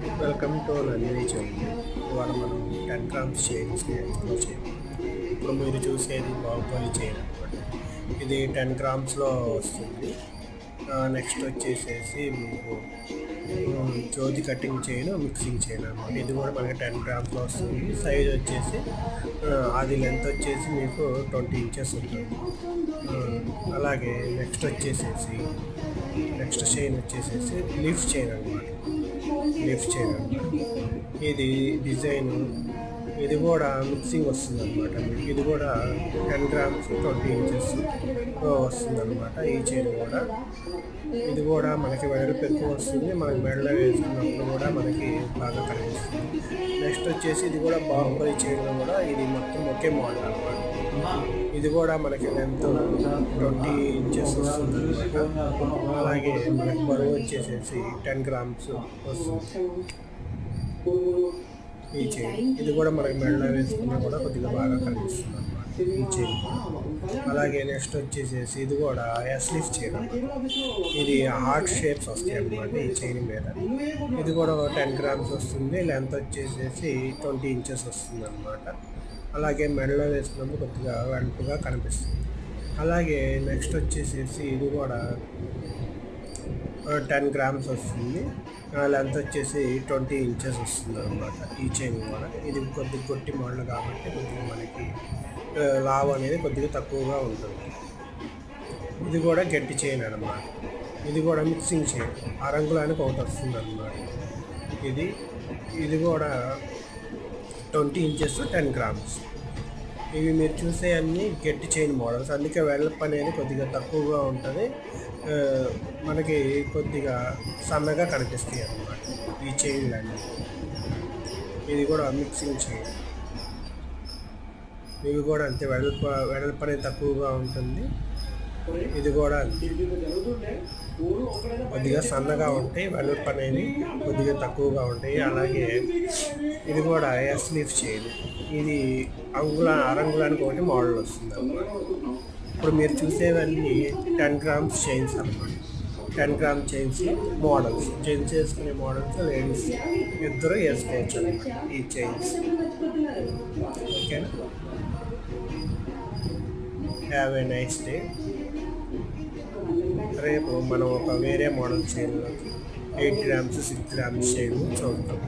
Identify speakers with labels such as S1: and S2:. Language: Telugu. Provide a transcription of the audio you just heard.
S1: Welcome to Nandini channel. ఇవాళ మనం 10 గ్రామ్స్ చైన్స్ని ఎక్స్ప్లోర్ చేయాలి. ఇప్పుడు మీరు చూసేది బాహుబలి చైన్ అనమాట. ఇది 10 గ్రామ్స్లో వస్తుంది. నెక్స్ట్ వచ్చేసేసి మీకు జ్యోతి కటింగ్ చైన్, మిక్సింగ్ చైన్ అనమాట. ఇది కూడా మనకి 10 గ్రామ్స్లో వస్తుంది. సైజ్ వచ్చేసి అది లెంత్ వచ్చేసి మీకు 20 ఇంచెస్ ఉంటుంది. అలాగే నెక్స్ట్ చైన్ వచ్చేసేసి లీఫ్ చైన్ అనమాట. ఇది డిజైన్, ఇది కూడా మిక్సింగ్ వస్తుంది అనమాట. ఇది కూడా 10 గ్రామ్స్ 20 ఇంచెస్ వస్తుంది అనమాట. ఈ చైన్ కూడా ఇది కూడా మనకి వెడల్పు ఎక్కువ వస్తుంది. మనకి మెడలో వేసుకున్నప్పుడు కూడా మనకి బాగా కనిపిస్తుంది. నెక్స్ట్ వచ్చేసి ఇది కూడా బాహుబలి చైన్లో కూడా ఇది మొత్తం ఒకే మోడల్ అనమాట. ఇది కూడా మనకి లెంత్ 20 ఇంచెస్ వస్తుంది అనమాట. అలాగే మనకి బరువు వచ్చేసేసి 10 గ్రామ్స్ వస్తుంది ఈ చైన్. ఇది కూడా మనకి మెడలో వేసుకున్నా కూడా కొద్దిగా బాగా కనిపిస్తుంది అనమాట ఈ చైన్. అలాగే నెక్స్ట్ వచ్చేసేసి ఇది కూడా ఎస్లీఫ్ చైన్. ఇది హార్ట్ షేప్స్ వస్తాయి అన్నమాట ఈ చైన్ మీద. ఇది కూడా 10 గ్రామ్స్ వస్తుంది. లెంత్ వచ్చేసేసి 20 ఇంచెస్ వస్తుంది అనమాట. అలాగే మెడలో వేసుకున్నప్పుడు కొద్దిగా వెంటగా కనిపిస్తుంది. అలాగే నెక్స్ట్ వచ్చేసేసి ఇది కూడా 10 గ్రామ్స్ వస్తుంది. లెంత్ వచ్చేసి 20 ఇంచెస్ వస్తుంది అనమాట ఈ చైన్ కూడా. ఇది కొద్దిగా గొట్టి మోడల్ కాబట్టి కొద్దిగా మనకి లావు అనేది కొద్దిగా తక్కువగా ఉంటుంది. ఇది కూడా గట్టి చైన్ అనమాట. ఇది కూడా మిక్సింగ్ చైన్, ఆ రంగులానికి ఒకటి వస్తుంది అనమాట. ఇది కూడా 20 ఇంచెస్ 10 గ్రామ్స్. ఇవి మీరు చూసే అన్ని గట్టి చైన్ మోడల్స్, అందుకే వెడల్పు అనేది కొద్దిగా తక్కువగా ఉంటుంది. మనకి కొద్దిగా సన్నగా కనిపిస్తాయి అన్నమాట ఈ చైన్లన్నీ. ఇది కూడా మిక్సింగ్ చైన్. ఇవి కూడా అంతే, వెడల్పు అనేది తక్కువగా ఉంటుంది. ఇది కూడా కొద్దిగా సన్నగా ఉంటాయి, వెడల్పు అనేది కొద్దిగా తక్కువగా ఉంటాయి. అలాగే ఇది కూడా ఎస్లీఫ్ చైన్. ఇది అరంగులానికి ఒకటి మోడల్ వస్తుంది అన్నమాట. ఇప్పుడు మీరు చూసేవన్నీ 10 గ్రామ్స్ చైన్స్ అన్నమాట. 10 గ్రామ్ చైన్స్ మోడల్స్, జెంట్స్ వేసుకునే మోడల్స్, లేడీస్ ఇద్దరు వేసుకోవచ్చు అన్నమాట ఈ చైన్స్. ఓకేనా? Have a nice day. రేపు మనం ఒక వేరే మోడల్ చైన్లోకి 8 గ్రామ్స్ 6 గ్రామ్స్ చైన్ చూద్దాం.